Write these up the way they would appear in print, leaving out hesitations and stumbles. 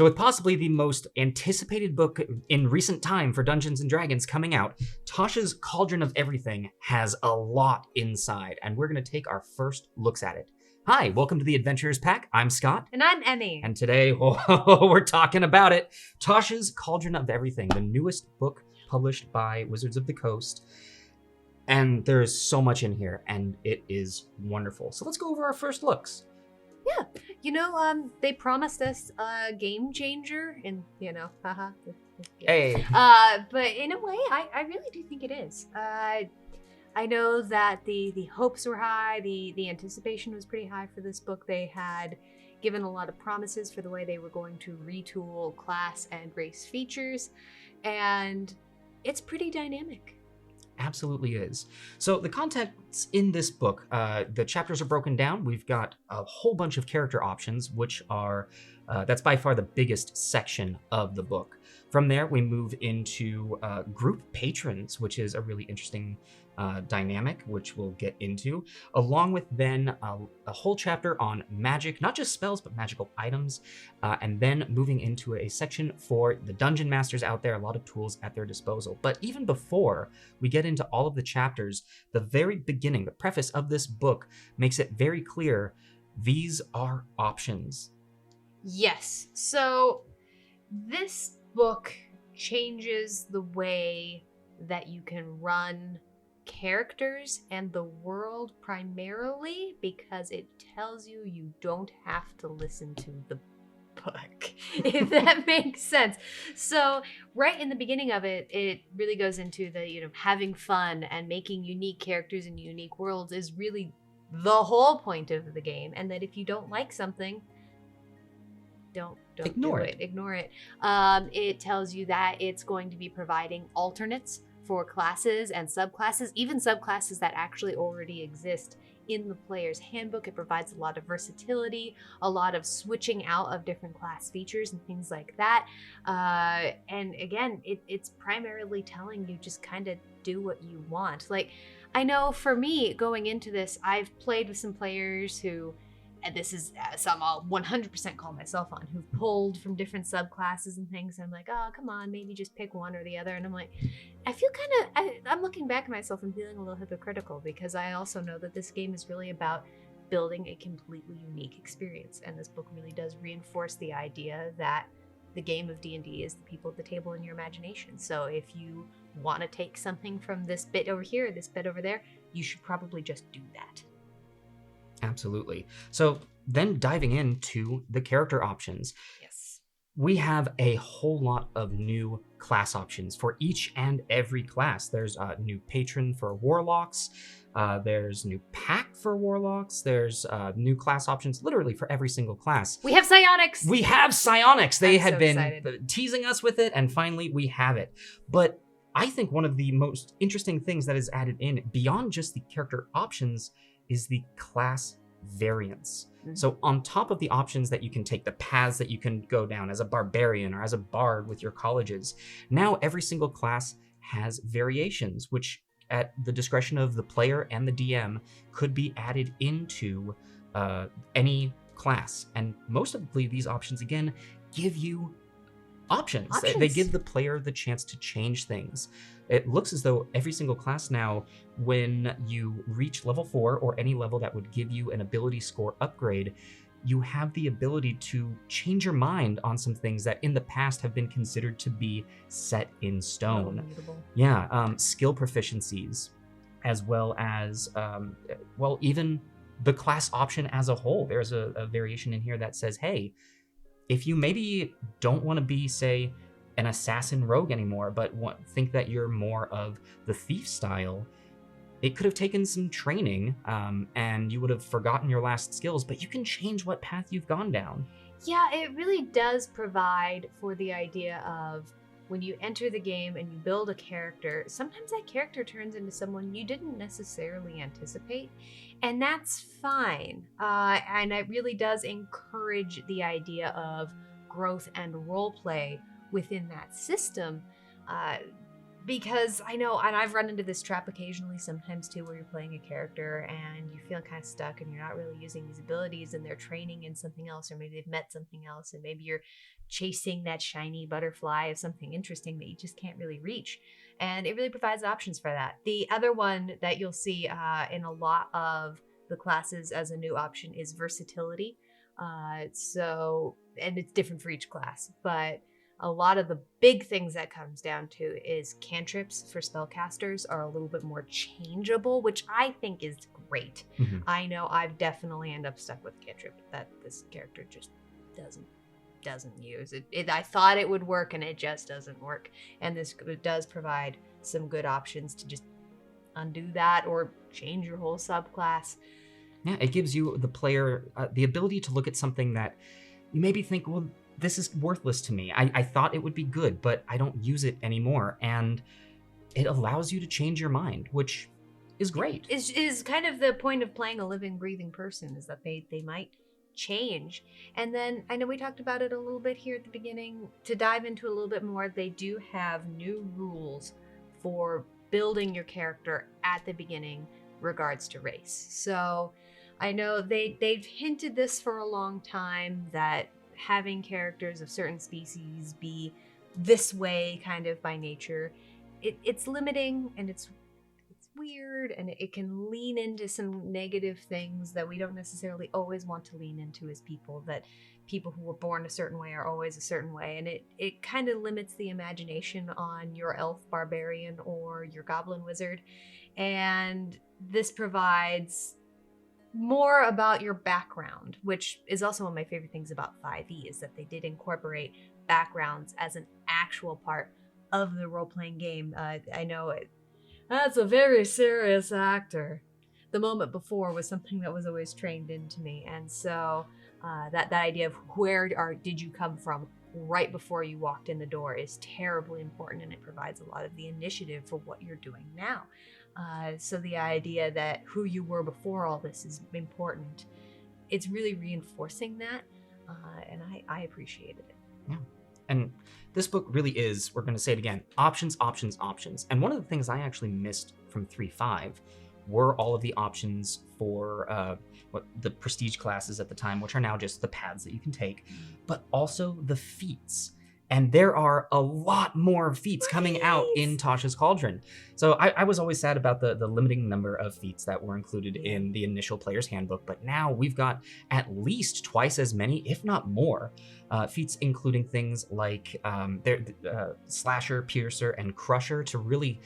So with possibly the most anticipated book in recent time for Dungeons & Dragons coming out, Tasha's Cauldron of Everything has a lot inside, and we're going to take our first looks at it. Hi, welcome to the Adventurers Pack. I'm Scott. And I'm Emme. And today, we're talking about it. Tasha's Cauldron of Everything, the newest book published by Wizards of the Coast. And there's so much in here, and it is wonderful. So let's go over our first looks. Yeah, they promised us a game changer, and haha. Hey. But in a way, I really do think it is. I know that the hopes were high, the anticipation was pretty high for this book. They had given a lot of promises for the way they were going to retool class and race features, and it's pretty dynamic. Absolutely is. So the contents in this book, the chapters are broken down. We've got a whole bunch of character options, which are, that's by far the biggest section of the book. From there, we move into group patrons, which is a really interesting dynamic, which we'll get into, along with then a whole chapter on magic, not just spells, but magical items, and then moving into a section for the dungeon masters out there, a lot of tools at their disposal. But even before we get into all of the chapters, the very beginning, the preface of this book makes it very clear these are options. Yes. So this book changes the way that you can run characters and the world primarily because it tells you don't have to listen to the book, if that makes sense. So right in the beginning of it, it really goes into the, having fun and making unique characters and unique worlds is really the whole point of the game. And that if you don't like something, don't ignore it. Ignore it. It tells you that it's going to be providing alternates for classes and subclasses, even subclasses that actually already exist in the player's handbook. It provides a lot of versatility, a lot of switching out of different class features and things like that. And again, it's primarily telling you just kind of do what you want. Like, I know for me, going into this, I've played with some players who, and this is some I'll 100% call myself on, who've pulled from different subclasses and things. And I'm like, oh, come on, maybe just pick one or the other. And I'm like, I feel I'm looking back at myself and feeling a little hypocritical because I also know that this game is really about building a completely unique experience. And this book really does reinforce the idea that the game of D&D is the people at the table in your imagination. So if you want to take something from this bit over here, this bit over there, you should probably just do that. Absolutely. So then diving into the character options. Yes. We have a whole lot of new class options for each and every class. There's a new patron for warlocks. There's new pack for warlocks. There's new class options literally for every single class. We have psionics. They had been excited. Teasing us with it, and finally we have it. But I think one of the most interesting things that is added in beyond just the character options is the class variance. Mm-hmm. So on top of the options that you can take, the paths that you can go down as a barbarian or as a bard with your colleges, now every single class has variations, which at the discretion of the player and the DM could be added into any class. And most of these options, again, give you options. They give the player the chance to change things. It looks as though every single class now, when you reach level 4 or any level that would give you an ability score upgrade, you have the ability to change your mind on some things that in the past have been considered to be set in stone. Skill proficiencies, as well as, even the class option as a whole. There's a variation in here that says, hey, if you maybe don't want to be, say, an assassin rogue anymore, but think that you're more of the thief style, it could have taken some training and you would have forgotten your last skills, but you can change what path you've gone down. Yeah, it really does provide for the idea of when you enter the game and you build a character, sometimes that character turns into someone you didn't necessarily anticipate, and that's fine. And it really does encourage the idea of growth and role play within that system. Because I know, and I've run into this trap occasionally sometimes too, where you're playing a character and you feel kind of stuck and you're not really using these abilities and they're training in something else, or maybe they've met something else, and maybe you're chasing that shiny butterfly of something interesting that you just can't really reach. And it really provides options for that. The other one that you'll see in a lot of the classes as a new option is versatility. And it's different for each class, but a lot of the big things that comes down to is cantrips for spellcasters are a little bit more changeable, which I think is great. I know I've definitely ended up stuck with cantrip that this character just doesn't use. I thought it would work and it just doesn't work. And this does provide some good options to just undo that or change your whole subclass. Yeah, it gives you, the player, the ability to look at something that you maybe think, well, this is worthless to me. I thought it would be good, but I don't use it anymore. And it allows you to change your mind, which is great. Is kind of the point of playing a living, breathing person, is that they might change. And then I know we talked about it a little bit here at the beginning. To dive into a little bit more, they do have new rules for building your character at the beginning regards to race. So I know they've hinted this for a long time, that having characters of certain species be this way kind of by nature, it's limiting and it's weird, and it can lean into some negative things that we don't necessarily always want to lean into as people, that people who were born a certain way are always a certain way, and it kind of limits the imagination on your elf barbarian or your goblin wizard. And this provides more about your background, which is also one of my favorite things about 5e, is that they did incorporate backgrounds as an actual part of the role-playing game. I know that's a very serious actor. The moment before was something that was always trained into me, and so that idea of did you come from right before you walked in the door is terribly important, and it provides a lot of the initiative for what you're doing now. So the idea that who you were before all this is important, it's really reinforcing that, and I appreciated it. Yeah. And this book really is, we're going to say it again, options, options, options. And one of the things I actually missed from 3.5 were all of the options for the prestige classes at the time, which are now just the paths that you can take, but also the feats. And there are a lot more feats coming out in Tasha's Cauldron. So I was always sad about the limiting number of feats that were included in the initial player's handbook, but now we've got at least twice as many, if not more, feats, including things like Slasher, Piercer, and Crusher, to really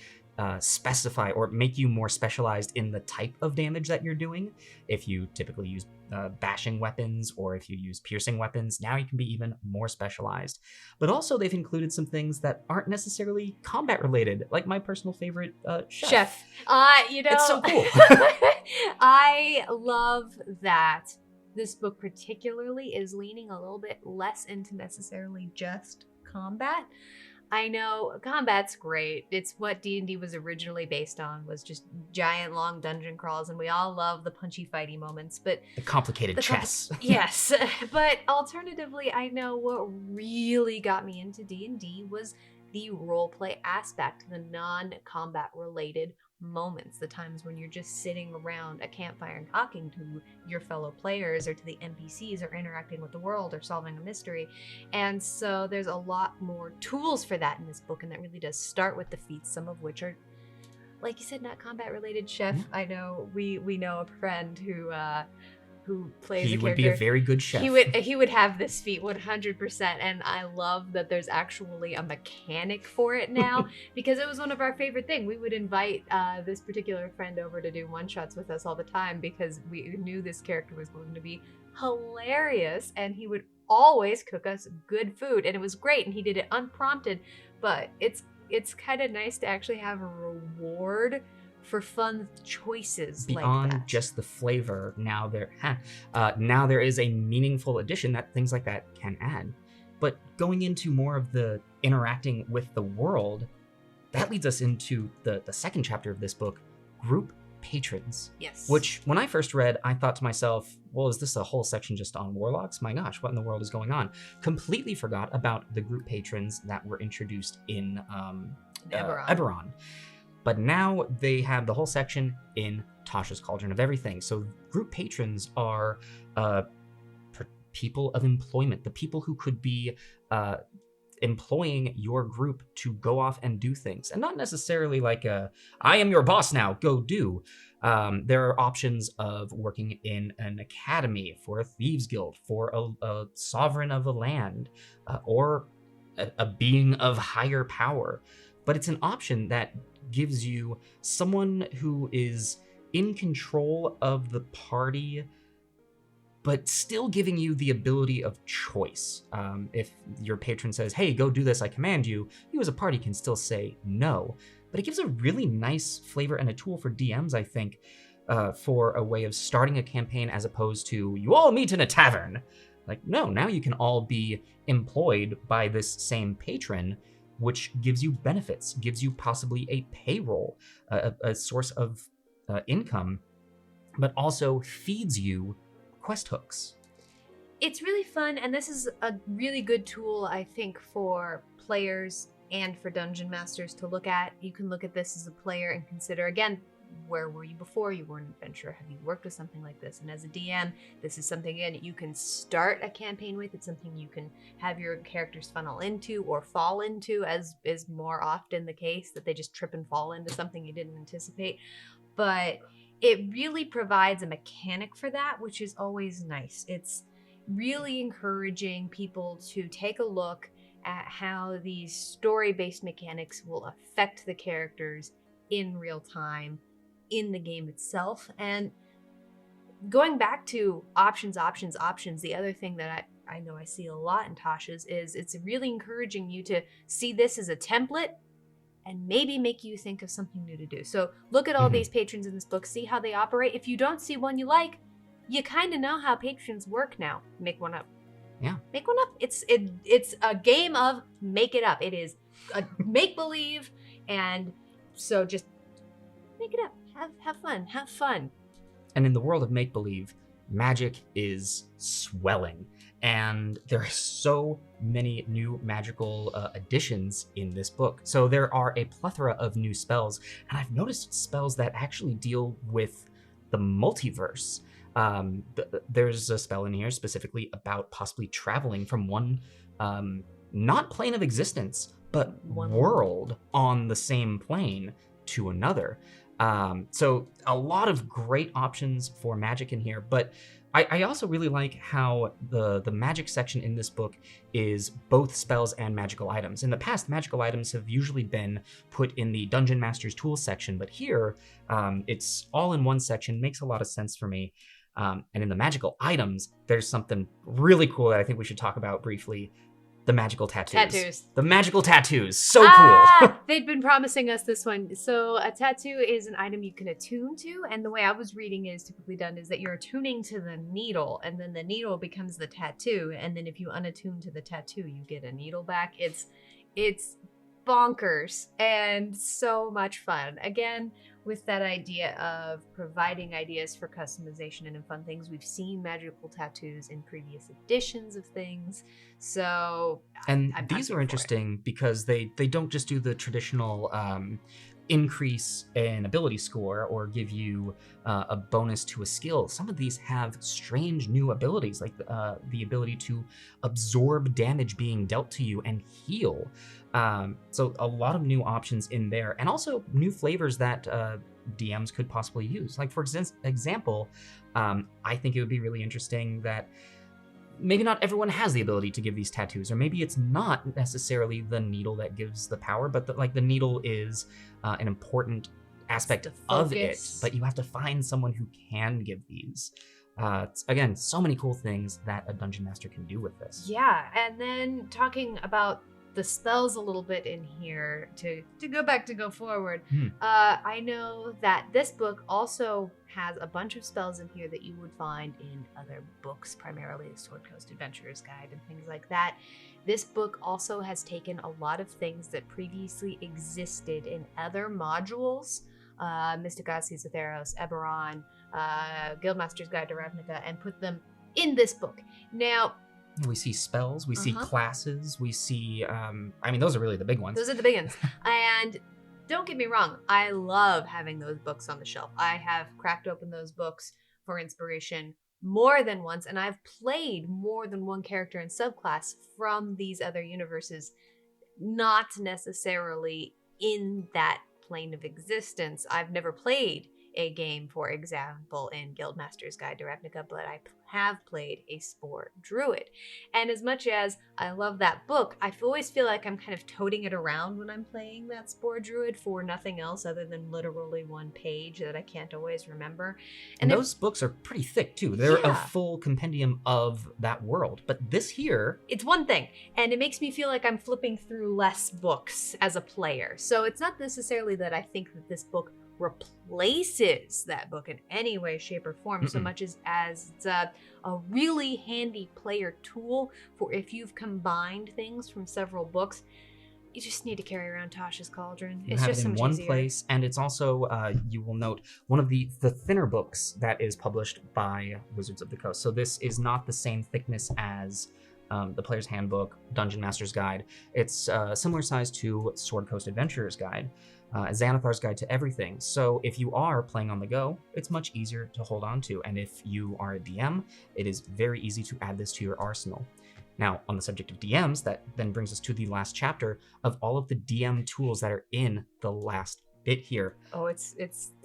specify or make you more specialized in the type of damage that you're doing. If you typically use bashing weapons, or if you use piercing weapons, now you can be even more specialized. But also they've included some things that aren't necessarily combat related, like my personal favorite, Chef. It's so cool. I love that this book particularly is leaning a little bit less into necessarily just combat. I know combat's great. It's what D&D was originally based on, was just giant long dungeon crawls, and we all love the punchy fighty moments, but the complicated chess. Yes, but alternatively, I know what really got me into D&D was the roleplay aspect, the non-combat related moments, the times when you're just sitting around a campfire and talking to your fellow players or to the NPCs, or interacting with the world or solving a mystery. And so there's a lot more tools for that in this book, and that really does start with the feats, some of which are, like you said, not combat related. Chef, I know we know a friend who plays a character. He would be a very good chef. He would have this feat 100%, and I love that there's actually a mechanic for it now, because it was one of our favorite things. We would invite this particular friend over to do one-shots with us all the time, because we knew this character was going to be hilarious, and he would always cook us good food, and it was great, and he did it unprompted, but it's kind of nice to actually have a reward for fun choices beyond like that. Just the flavor. Now there is a meaningful addition that things like that can add. But going into more of the interacting with the world, that leads us into the second chapter of this book, group patrons. Yes. Which, when I first read, I thought to myself, well, is this a whole section just on warlocks? My gosh, what in the world is going on? Completely forgot about the group patrons that were introduced in Eberron. But now they have the whole section in Tasha's Cauldron of Everything. So group patrons are people of employment, the people who could be employing your group to go off and do things, and not necessarily like I am your boss now, go do. There are options of working in an academy, for a thieves guild, for a sovereign of a land, or a being of higher power. But it's an option that gives you someone who is in control of the party, but still giving you the ability of choice. If your patron says, hey, go do this, I command you, you as a party can still say no. But it gives a really nice flavor and a tool for DMs, I think, for a way of starting a campaign, as opposed to, you all meet in a tavern. Like, no, now you can all be employed by this same patron, which gives you benefits, gives you possibly a payroll, a source of income, but also feeds you quest hooks. It's really fun, and this is a really good tool, I think, for players and for dungeon masters to look at. You can look at this as a player and consider, again, where were you before you were an adventurer? Have you worked with something like this? And as a DM, this is something, again, you can start a campaign with. It's something you can have your characters funnel into or fall into, as is more often the case, that they just trip and fall into something you didn't anticipate. But it really provides a mechanic for that, which is always nice. It's really encouraging people to take a look at how these story-based mechanics will affect the characters in real time in the game itself. And going back to options, the other thing that I know I see a lot in Tasha's is it's really encouraging you to see this as a template and maybe make you think of something new to do. So look at all these patrons in this book, see how they operate. If you don't see one you like, you kind of know how patrons work now. Make one up. Yeah. Make one up. It's a game of make it up. It is a make-believe, and so just make it up. Have fun. And in the world of make-believe, magic is swelling. And there are so many new magical additions in this book. So there are a plethora of new spells, and I've noticed spells that actually deal with the multiverse. There's a spell in here specifically about possibly traveling from one, not plane of existence, but world on the same plane to another. So a lot of great options for magic in here, but I also really like how the magic section in this book is both spells and magical items. In the past, magical items have usually been put in the Dungeon Master's Tools section, but here it's all in one section. Makes a lot of sense for me. And in the magical items, there's something really cool that I think we should talk about briefly. The magical tattoos. The magical tattoos. So cool. They'd been promising us this one. So a tattoo is an item you can attune to. And the way I was reading it is typically done is that you're attuning to the needle, and then the needle becomes the tattoo. And then if you unattune to the tattoo, you get a needle back. It's bonkers and so much fun. Again, with that idea of providing ideas for customization and fun things. We've seen magical tattoos in previous editions of things. So these are interesting because they don't just do the traditional increase in ability score or give you a bonus to a skill. Some of these have strange new abilities, like the ability to absorb damage being dealt to you and heal. So a lot of new options in there, and also new flavors that DMs could possibly use. Like, for example, I think it would be really interesting that maybe not everyone has the ability to give these tattoos, or maybe it's not necessarily the needle that gives the power, but the needle is an important aspect of it, but you have to find someone who can give these. Again, so many cool things that a dungeon master can do with this. Yeah, and then talking about the spells a little bit in here to go forward. I know that this book also has a bunch of spells in here that you would find in other books, primarily the Sword Coast Adventurer's Guide and things like that. This book also has taken a lot of things that previously existed in other modules, Mystic Goddesses, Atheros, Eberron, Guildmaster's Guide to Ravnica, and put them in this book. Now, we see spells, we see classes, we see, those are really the big ones. Those are the big ones. And don't get me wrong, I love having those books on the shelf. I have cracked open those books for inspiration more than once, and I've played more than one character and subclass from these other universes, not necessarily in that plane of existence. I've never played a game, for example, in Guildmaster's Guide to Ravnica, but I have played a Spore Druid. And as much as I love that book, I always feel like I'm kind of toting it around when I'm playing that Spore Druid for nothing else other than literally one page that I can't always remember. And those books are pretty thick too. They're Yeah. a full compendium of that world. But this here, it's one thing, and it makes me feel like I'm flipping through less books as a player. So it's not necessarily that I think that this book replaces that book in any way, shape, or form, so much as it's a really handy player tool for if you've combined things from several books. You just need to carry around Tasha's Cauldron. you It's have just it so in much one easier. place, and it's also, you will note, one of the thinner books that is published by Wizards of the Coast. So this is not the same thickness as the Player's Handbook, Dungeon Master's Guide. It's similar size to Sword Coast Adventurer's Guide, Xanathar's Guide to Everything. So if you are playing on the go, it's much easier to hold on to. And if you are a DM, it is very easy to add this to your arsenal. Now, on the subject of DMs, that then brings us to the last chapter of all of the DM tools that are in the last bit here. Oh, it's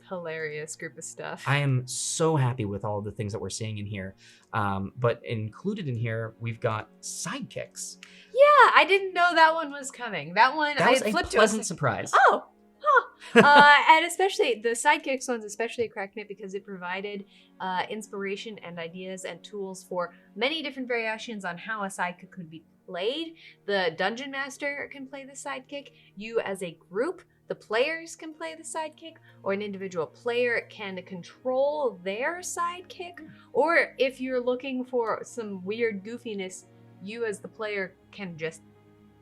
hilarious group of stuff. I am so happy with all of the things that we're seeing in here. But included in here, we've got sidekicks. Yeah, I didn't know that one was coming. That one, That was I a flipped pleasant surprise. Oh, and especially the sidekicks one's especially cracked me because it provided inspiration and ideas and tools for many different variations on how a sidekick could be played. The dungeon master can play the sidekick. You as a group, the players can play the sidekick, or an individual player can control their sidekick. Or if you're looking for some weird goofiness, you as the player can just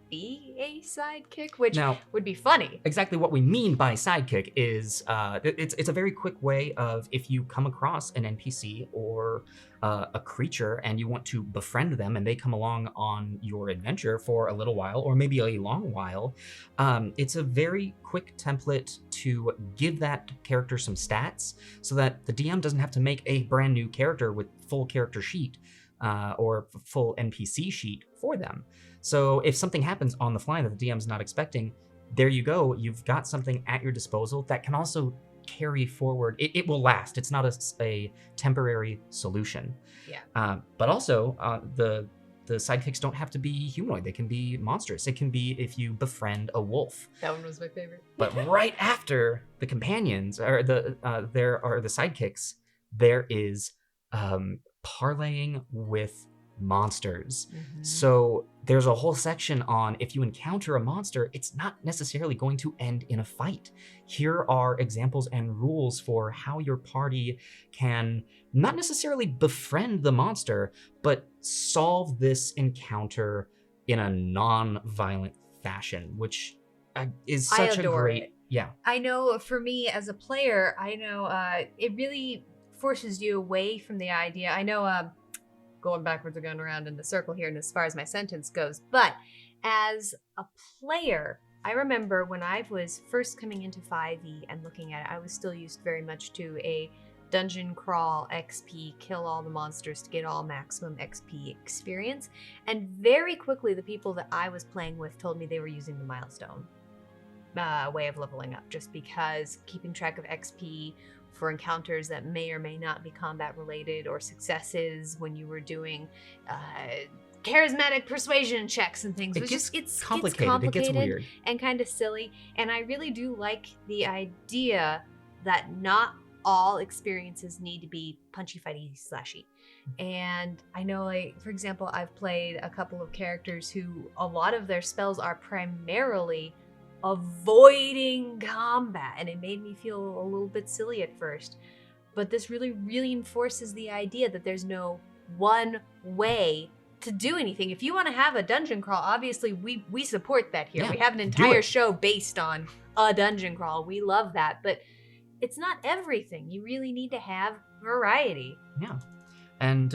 be a sidekick, which Now, would be funny. exactly what we mean by sidekick is it's a very quick way of, if you come across an NPC or a creature and you want to befriend them and they come along on your adventure for a little while or maybe a long while, it's a very quick template to give that character some stats so that the DM doesn't have to make a brand new character with full character sheet or full NPC sheet for them. So if something happens on the fly that the DM's not expecting, there you go. You've got something at your disposal that can also carry forward. It will last. It's not a temporary solution. Yeah. But also, the sidekicks don't have to be humanoid. They can be monstrous. It can be if you befriend a wolf. That one was my favorite. But right after the companions or there are the sidekicks, there is parlaying with monsters. Mhm. So there's a whole section on if you encounter a monster, it's not necessarily going to end in a fight. Here are examples and rules for how your party can not necessarily befriend the monster, but solve this encounter in a non-violent fashion, which is such I a adore great it. yeah. I know for me as a player, I know it really forces you away from the idea. I know going backwards or going around in the circle here and as far as my sentence goes, but as a player, I remember when I was first coming into 5e and looking at it, I was still used very much to a dungeon crawl XP, kill all the monsters to get all maximum XP experience. And very quickly, the people that I was playing with told me they were using the milestone way of leveling up, just because keeping track of XP for encounters that may or may not be combat related or successes when you were doing charismatic persuasion checks and things. It's complicated. It gets weird and kind of silly. And I really do like the idea that not all experiences need to be punchy, fighty, slashy. And I know, like, for example, I've played a couple of characters who a lot of their spells are primarily avoiding combat, and it made me feel a little bit silly at first. But this really reinforces the idea that there's no one way to do anything. If you want to have a dungeon crawl, obviously we support that here. Yeah, we have an entire show based on a dungeon crawl. We love that, but it's not everything. You really need to have variety. Yeah. And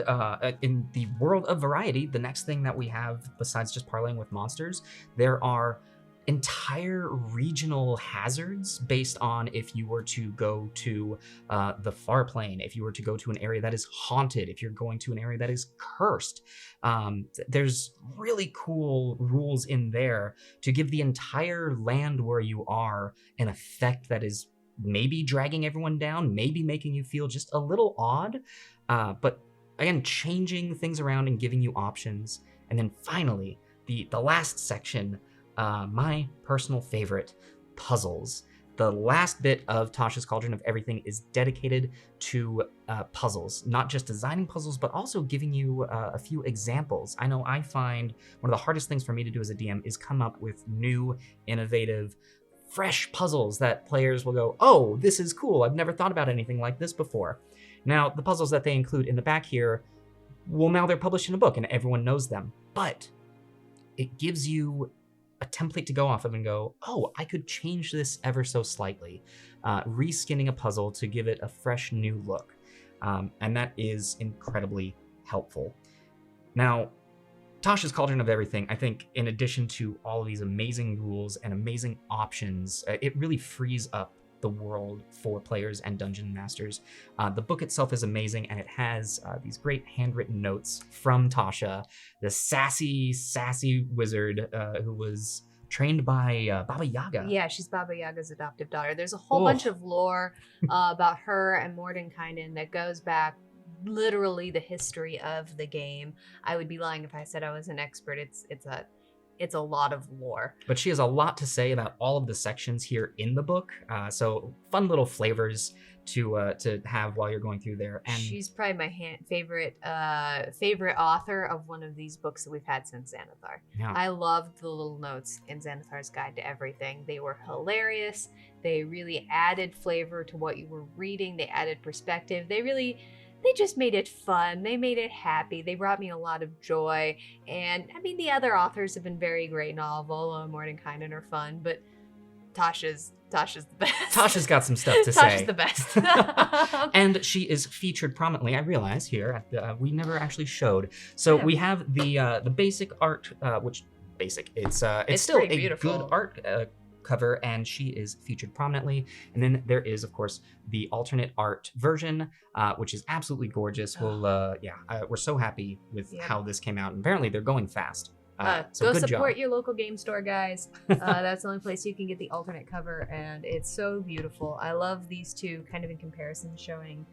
in the world of variety, the next thing that we have, besides just parlaying with monsters, there are entire regional hazards based on if you were to go to the far plane, if you were to go to an area that is haunted, if you're going to an area that is cursed. There's really cool rules in there to give the entire land where you are an effect that is maybe dragging everyone down, maybe making you feel just a little odd, but again, changing things around and giving you options. And then finally, the last section, my personal favorite, puzzles. The last bit of Tasha's Cauldron of Everything is dedicated to puzzles, not just designing puzzles, but also giving you a few examples. I know I find one of the hardest things for me to do as a DM is come up with new, innovative, fresh puzzles that players will go, oh, this is cool. I've never thought about anything like this before. Now, the puzzles that they include in the back here, well, now they're published in a book and everyone knows them, but it gives you a template to go off of and go, oh, I could change this ever so slightly, reskinning a puzzle to give it a fresh new look. And that is incredibly helpful. Now, Tasha's Cauldron of Everything, I think in addition to all of these amazing rules and amazing options, it really frees up the world for players and dungeon masters. The book itself is amazing, and it has these great handwritten notes from Tasha, the sassy wizard who was trained by Baba Yaga. Yeah, she's Baba Yaga's adoptive daughter. There's a whole bunch of lore about her and Mordenkainen that goes back literally the history of the game. I would be lying if I said I was an expert. It's a lot of lore. But she has a lot to say about all of the sections here in the book. So fun little flavors to have while you're going through there. And she's probably my favorite author of one of these books that we've had since Xanathar. Yeah. I loved the little notes in Xanathar's Guide to Everything. They were hilarious. They really added flavor to what you were reading. They added perspective. They just made it fun. They made it happy. They brought me a lot of joy. And I mean, the other authors have been very great. Volo and Mordenkainen are fun, but Tasha's the best. Tasha's got some stuff to say. Tasha's the best. And she is featured prominently, I realize here, we never actually showed. So we have the basic art, it's still a beautiful. good art cover, and she is featured prominently. And then there is, of course, the alternate art version, which is absolutely gorgeous. We're so happy with how this came out. And apparently they're going fast. So go good support job. your local game store, guys. That's the only place you can get the alternate cover, and it's so beautiful. I love these two kind of in comparison, showing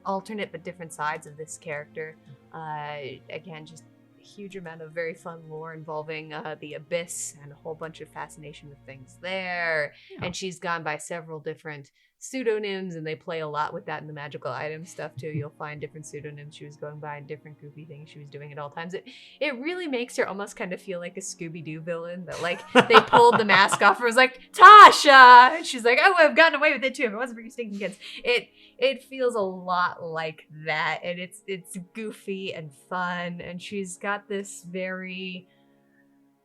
alternate but different sides of this character. Again, just a huge amount of very fun lore involving the Abyss and a whole bunch of fascination with things there. Yeah. And she's gone by several different pseudonyms, and they play a lot with that in the magical item stuff too. You'll find different pseudonyms she was going by and different goofy things she was doing at all times. It really makes her almost kind of feel like a Scooby-Doo villain, that like they pulled the mask off and was like, Tasha! And she's like, I would have gotten away with it too if it wasn't for you stinking kids. It feels a lot like that, and it's goofy and fun, and she's got this very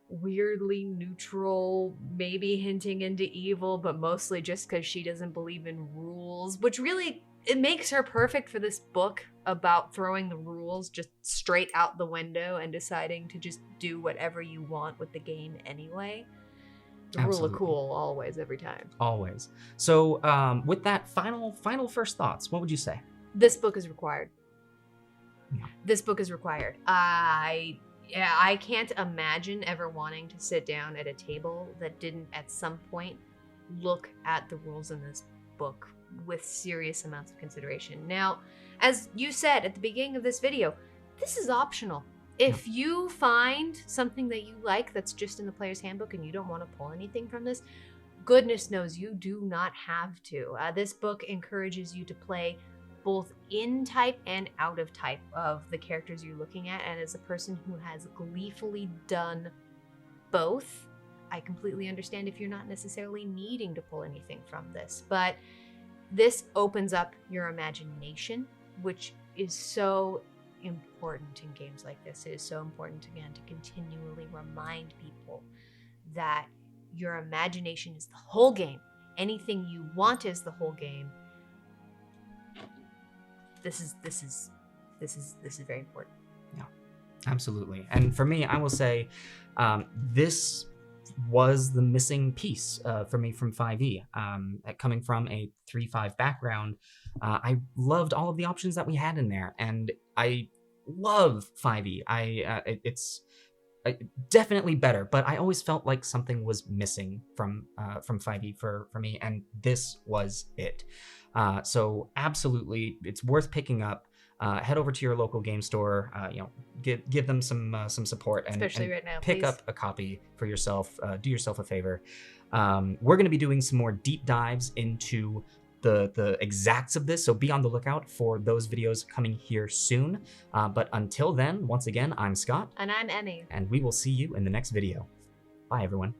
weirdly neutral, maybe hinting into evil, but mostly just because she doesn't believe in rules, which really, it makes her perfect for this book about throwing the rules just straight out the window and deciding to just do whatever you want with the game anyway. The rule of cool, always, every time. Always. So with that, final first thoughts, what would you say? This book is required. Yeah. This book is required. I can't imagine ever wanting to sit down at a table that didn't at some point look at the rules in this book with serious amounts of consideration. Now, as you said at the beginning of this video, this is optional. If you find something that you like that's just in the player's handbook and you don't want to pull anything from this, goodness knows you do not have to. This book encourages you to play both in type and out of type of the characters you're looking at. And as a person who has gleefully done both, I completely understand if you're not necessarily needing to pull anything from this. But this opens up your imagination, which is so important in games like this. It is so important, again, to continually remind people that your imagination is the whole game. Anything you want is the whole game. This is very important. Yeah, absolutely. And for me, I will say, this was the missing piece for me from 5e. Coming from a 3.5 background, I loved all of the options that we had in there, and I love 5e. It's definitely better, but I always felt like something was missing from 5e for me, and this was it. So absolutely, it's worth picking up. Head over to your local game store. Give them some support, and, Especially right now, pick please. up a copy for yourself. Do yourself a favor. We're going to be doing some more deep dives into the exacts of this, so be on the lookout for those videos coming here soon. But until then, once again, I'm Scott. And I'm Emme. And we will see you in the next video. Bye, everyone.